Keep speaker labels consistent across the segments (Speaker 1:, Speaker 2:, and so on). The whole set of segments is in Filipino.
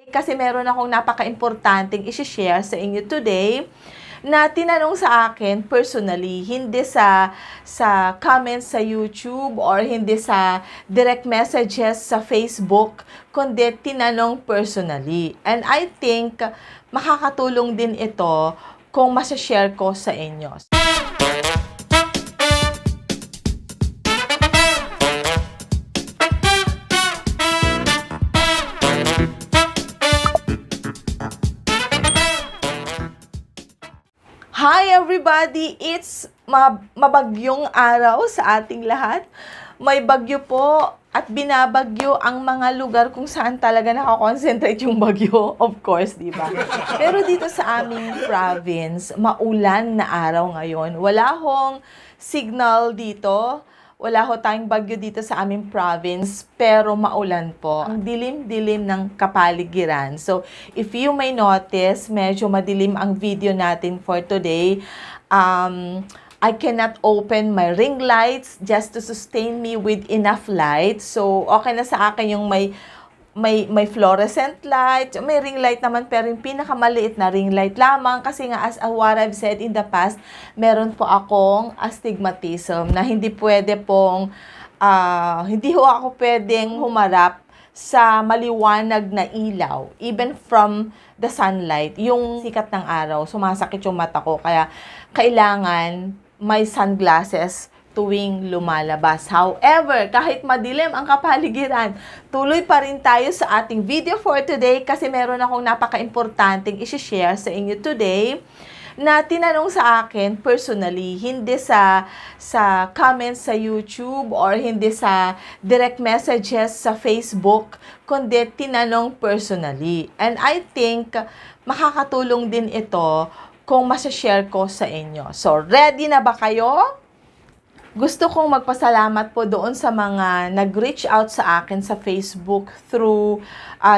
Speaker 1: Kasi meron akong napaka-importanting i-share sa inyo today na tinanong sa akin personally, hindi sa comments sa YouTube or hindi sa direct messages sa Facebook, kundi tinanong personally. And I think makakatulong din ito kung masashare ko sa inyo. Hi everybody! It's mabagyong araw sa ating lahat. May bagyo po at binabagyo ang mga lugar kung saan talaga nakakonsentrate yung bagyo. Of course, di ba? Pero dito sa aming province, maulan na araw ngayon. Wala hong signal dito. Wala ho tayong bagyo dito sa aming province, pero maulan po. Ang dilim-dilim ng kapaligiran. So, if you may notice, medyo madilim ang video natin for today. I cannot open my ring lights just to sustain me with enough light. So, okay na sa akin yung may fluorescent light, may ring light naman, pero yung pinakamaliit na ring light lamang kasi nga as what I've said in the past, meron po akong astigmatism na hindi pwede pong, hindi ho ako pwedeng humarap sa maliwanag na ilaw, even from the sunlight, yung sikat ng araw, sumasakit yung mata ko, kaya kailangan may sunglasses tuwing lumalabas. However, kahit madilim ang kapaligiran, tuloy pa rin tayo sa ating video for today kasi meron akong napaka-importanting i-share sa inyo today na tinanong sa akin personally, hindi sa comments sa YouTube or hindi sa direct messages sa Facebook, kundi tinanong personally. And I think makakatulong din ito kung masashare ko sa inyo. So, ready na ba kayo? Gusto kong magpasalamat po doon sa mga nag-reach out sa akin sa Facebook through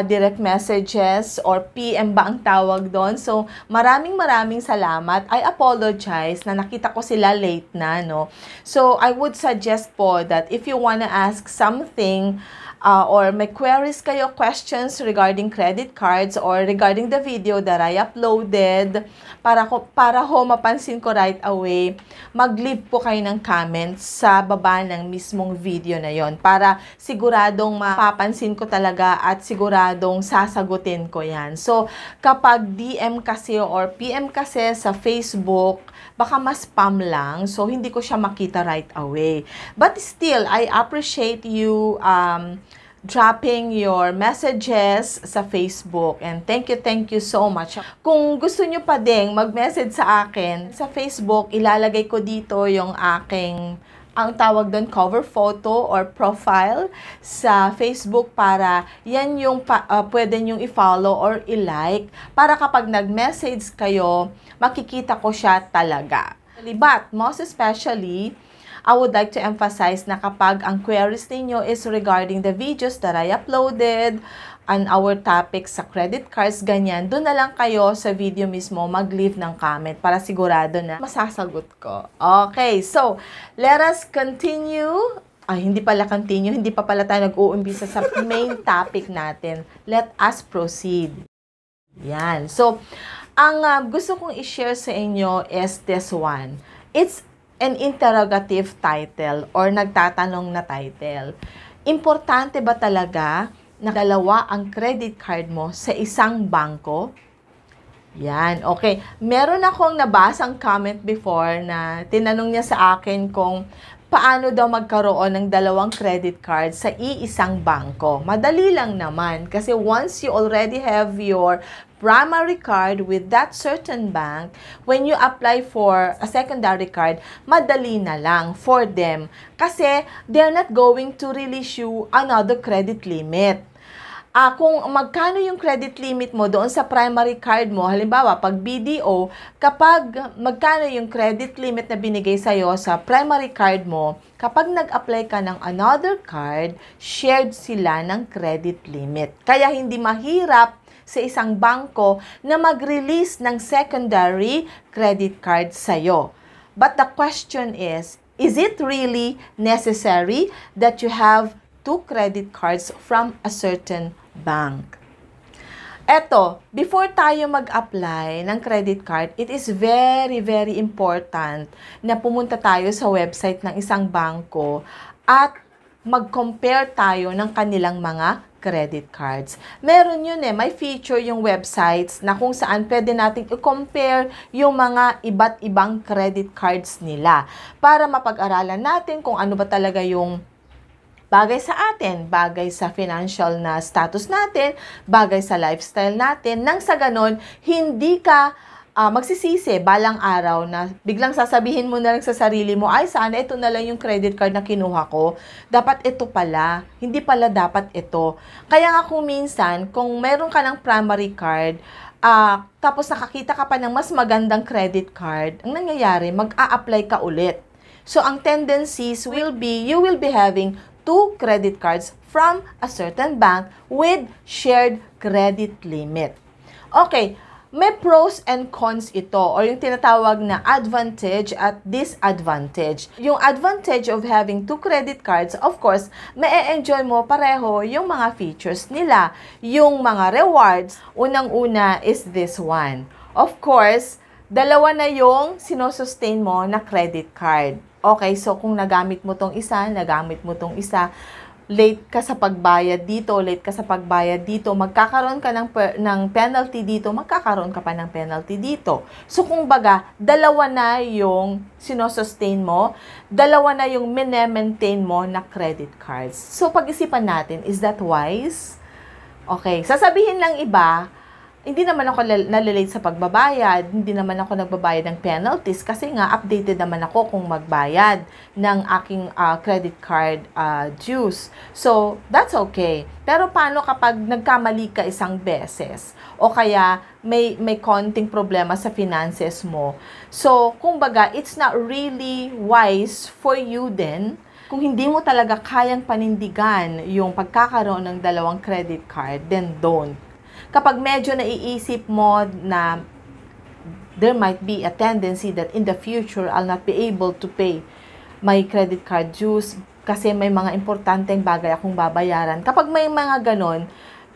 Speaker 1: direct messages or PM ba ang tawag doon. So, maraming salamat. I apologize na nakita ko sila late na, no? So, I would suggest po that if you wanna ask something or may queries kayo, questions regarding credit cards or regarding the video that I uploaded, para ho mapansin ko right away, mag-leave po kayo ng comments sa baba ng mismong video na yon para siguradong mapapansin ko talaga at siguradong sasagutin ko yan. So, kapag DM kasi or PM kasi sa Facebook, baka mas spam lang, so hindi ko siya makita right away. But still, I appreciate you dropping your messages sa Facebook. And thank you so much. Kung gusto nyo pa ding mag-message sa akin, sa Facebook, ilalagay ko dito yung aking, ang tawag doon, cover photo or profile sa Facebook para yan yung pwede nyong i-follow or i-like para kapag nag-message kayo, makikita ko siya talaga. But most especially, I would like to emphasize na kapag ang queries ninyo is regarding the videos that I uploaded on our topics sa credit cards, ganyan, doon na lang kayo sa video mismo mag-leave ng comment para sigurado na masasagot ko. Okay, so, let us continue. Hindi pa pala tayo nag-uumpisa sa main topic natin. Let us proceed. Yan. So, ang gusto kong i-share sa inyo is this one. It's an interrogative title or nagtatanong na title. Importante ba talaga na dalawa ang credit card mo sa isang bangko? Yan, okay. Meron akong nabasang comment before na tinanong niya sa akin kung paano daw magkaroon ng dalawang credit card sa iisang bangko. Madali lang naman kasi once you already have your primary card with that certain bank, when you apply for a secondary card, madali na lang for them kasi they're not going to release you another credit limit. Kung magkano yung credit limit mo doon sa primary card mo, halimbawa, pag BDO, kapag magkano yung credit limit na binigay sa'yo sa primary card mo, kapag nag-apply ka ng another card, shared sila ng credit limit. Kaya hindi mahirap sa isang bangko na mag-release ng secondary credit card sa'yo. But the question is it really necessary that you have two credit cards from a certain bank? Eto, before tayo mag-apply ng credit card, it is very, very important na pumunta tayo sa website ng isang bangko at mag-compare tayo ng kanilang mga credit cards. Meron yun may feature yung websites na kung saan pwede nating i-compare yung mga iba't ibang credit cards nila para mapag-aralan natin kung ano ba talaga yung bagay sa atin, bagay sa financial na status natin, bagay sa lifestyle natin, nang sa ganon, hindi ka magsisisi balang araw na biglang sasabihin mo na lang sa sarili mo, ay sana ito na lang yung credit card na kinuha ko. Dapat ito pala. Hindi pala dapat ito. Kaya nga kung minsan, kung meron ka ng primary card, tapos nakakita ka pa ng mas magandang credit card, ang nangyayari, mag-a-apply ka ulit. So, ang tendencies will be, you will be having 2 credit cards from a certain bank with shared credit limit. Okay, may pros and cons ito or yung tinatawag na advantage at disadvantage. Yung advantage of having 2 credit cards, of course, ma-enjoy mo pareho yung mga features nila. Yung mga rewards, unang-una is this one. Of course, dalawa na yung sinosustain mo na credit card. Okay, so kung nagamit mo tong isa, late ka sa pagbayad dito, magkakaroon ka ng penalty dito, magkakaroon ka pa ng penalty dito. So kung baga, dalawa na yung sinosustain mo, dalawa na yung maintain mo na credit cards. So pag-isipan natin, is that wise? Okay, sasabihin lang iba, hindi naman ako nalilate sa pagbabayad, hindi naman ako nagbabayad ng penalties kasi nga updated naman ako kung magbayad ng aking credit card dues. So, that's okay. Pero paano kapag nagkamali ka isang beses o kaya may konting problema sa finances mo? So, kumbaga, it's not really wise for you then kung hindi mo talaga kayang panindigan yung pagkakaroon ng dalawang credit card, then don't. Kapag medyo naiisip mo na there might be a tendency that in the future, I'll not be able to pay my credit card dues kasi may mga importanteng bagay akong babayaran. Kapag may mga ganon,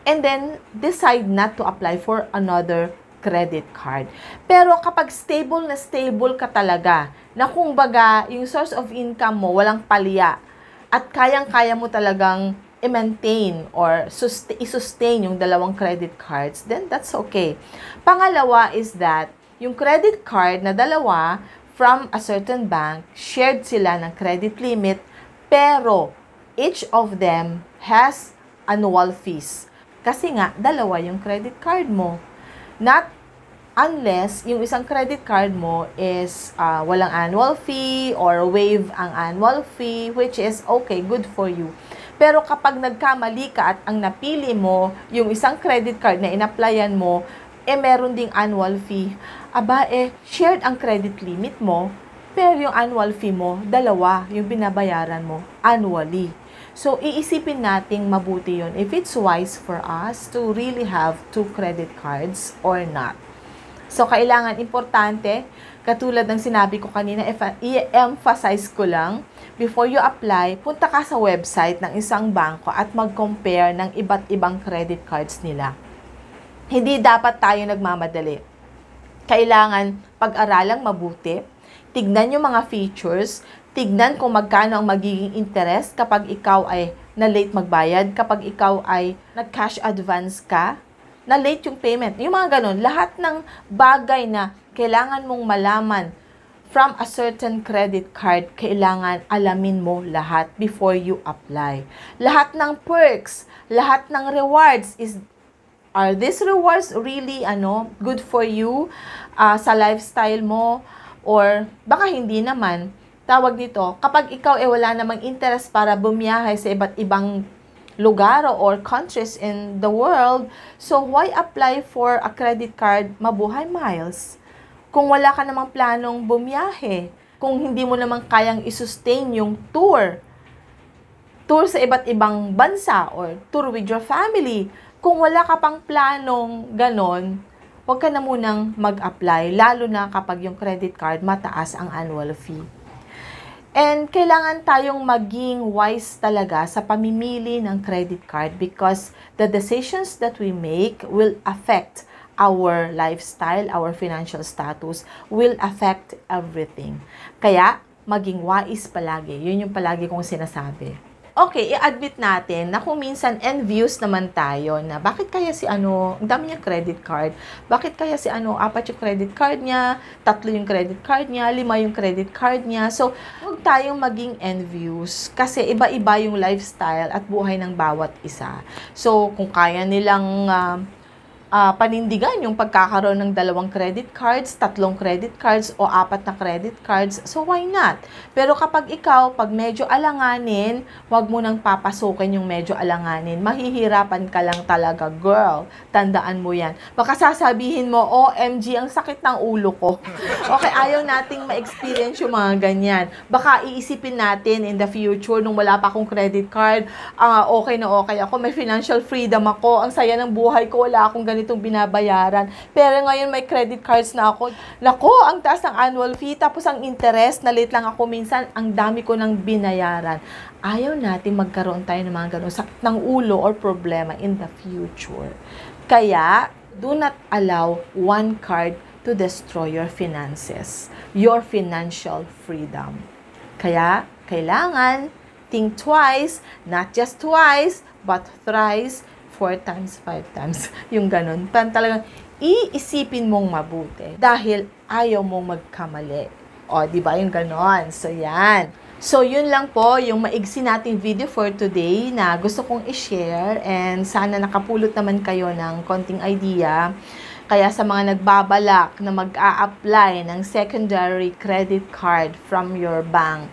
Speaker 1: and then decide not to apply for another credit card. Pero kapag stable ka talaga, na kung baga yung source of income mo walang palya at kayang-kaya mo talagang i-maintain or i-sustain yung dalawang credit cards, then that's okay. Pangalawa is that, yung credit card na dalawa from a certain bank, shared sila ng credit limit, pero each of them has annual fees. Kasi nga, dalawa yung credit card mo. Not unless yung isang credit card mo is walang annual fee or waive ang annual fee, which is okay, good for you. Pero kapag nagkamali ka at ang napili mo, yung isang credit card na in-applyan mo, meron ding annual fee. Shared ang credit limit mo, pero yung annual fee mo, dalawa yung binabayaran mo annually. So, iisipin nating mabuti yun if it's wise for us to really have 2 credit cards or not. So, kailangan importante, katulad ng sinabi ko kanina, i-emphasize ko lang, before you apply, punta ka sa website ng isang bangko at mag-compare ng iba't ibang credit cards nila. Hindi dapat tayo nagmamadali. Kailangan pag-aralang mabuti, tignan yung mga features, tignan kung magkano ang magiging interest kapag ikaw ay na-late magbayad, kapag ikaw ay nag-cash advance ka, na-late yung payment. Yung mga ganun, lahat ng bagay na kailangan mong malaman from a certain credit card, kailangan alamin mo lahat before you apply. Lahat ng perks, lahat ng rewards are these rewards really good for you sa lifestyle mo? Or baka hindi naman. Tawag dito, kapag ikaw wala namang interest para bumiyahe sa iba't ibang lugar or countries in the world, so why apply for a credit card mabuhay miles? Kung wala ka namang planong bumiyahe, kung hindi mo namang kayang i-sustain yung tour sa iba't ibang bansa or tour with your family, kung wala ka pang planong ganon, huwag ka na munang mag-apply, lalo na kapag yung credit card mataas ang annual fee. And kailangan tayong maging wise talaga sa pamimili ng credit card because the decisions that we make will affect our lifestyle, our financial status, will affect everything. Kaya, maging wise palagi. Yun yung palagi kong sinasabi. Okay, i-admit natin na kung minsan envious naman tayo na bakit kaya si ang dami niya credit card, bakit kaya si 4 yung credit card niya, 3 yung credit card niya, 5 yung credit card niya. So, huwag tayong maging envious kasi iba-iba yung lifestyle at buhay ng bawat isa. So, kung kaya nilang panindigan yung pagkakaroon ng 2 credit cards, 3 credit cards, o 4 na credit cards, so why not? Pero kapag ikaw, pag medyo alanganin, wag mo nang papasukin yung medyo alanganin. Mahihirapan ka lang talaga, girl. Tandaan mo yan. Baka sasabihin mo, OMG, ang sakit ng ulo ko. Okay, ayaw nating ma-experience yung mga ganyan. Baka iisipin natin in the future, nung wala pa akong credit card, okay na okay ako, may financial freedom ako, ang saya ng buhay ko, wala akong ganitong binabayaran. Pero ngayon may credit cards na ako. Nako, ang taas ng annual fee, tapos ang interest, na late lang ako minsan, ang dami ko nang binayaran. Ayaw natin magkaroon tayo ng mga ganun sakit ng ulo or problema in the future. Kaya, do not allow one card to destroy your finances, your financial freedom. Kaya, kailangan think twice, not just twice, but thrice, 4 times, 5 times, yung ganun. Talagang iisipin mong mabuti dahil ayaw mong magkamali. O, di ba yung ganon? So, yan. So, yun lang po yung maigsi nating video for today na gusto kong i-share and sana nakapulot naman kayo ng konting idea. Kaya sa mga nagbabalak na mag-a-apply ng secondary credit card from your bank,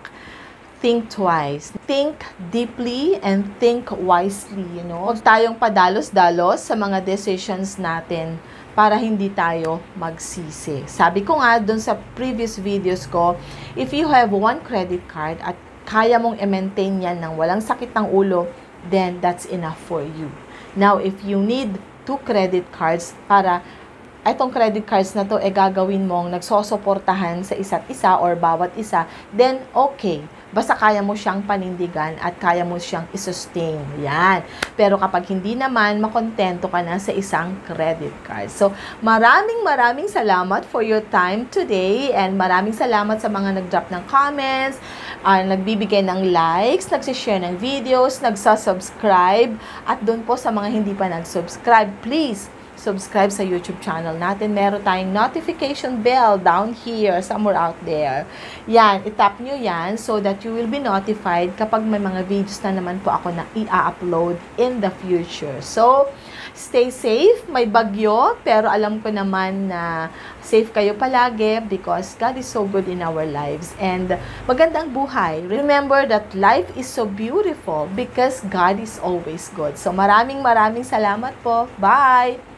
Speaker 1: think twice. Think deeply and think wisely, you know. Huwag tayong padalos-dalos sa mga decisions natin para hindi tayo magsisi. Sabi ko nga dun sa previous videos ko, if you have 1 credit card at kaya mong i-maintain yan ng walang sakit ng ulo, then that's enough for you. Now, if you need 2 credit cards para itong credit cards na to gagawin mong nagsosuportahan sa isa't isa or bawat isa, then okay. Basta kaya mo siyang panindigan at kaya mo siyang i-sustain. Yan. Pero kapag hindi naman, makontento ka na sa isang credit card. So, maraming salamat for your time today and maraming salamat sa mga nag-drop ng comments, nagbibigay ng likes, nagsishare ng videos, nagsasubscribe, at doon po sa mga hindi pa nag-subscribe, please, subscribe sa YouTube channel natin. Meron tayong notification bell down here, somewhere out there. Yan, itap nyo yan so that you will be notified kapag may mga videos na naman po ako na i-upload in the future. So, stay safe. May bagyo, pero alam ko naman na safe kayo palagi because God is so good in our lives. And magandang buhay. Remember that life is so beautiful because God is always good. So, maraming salamat po. Bye!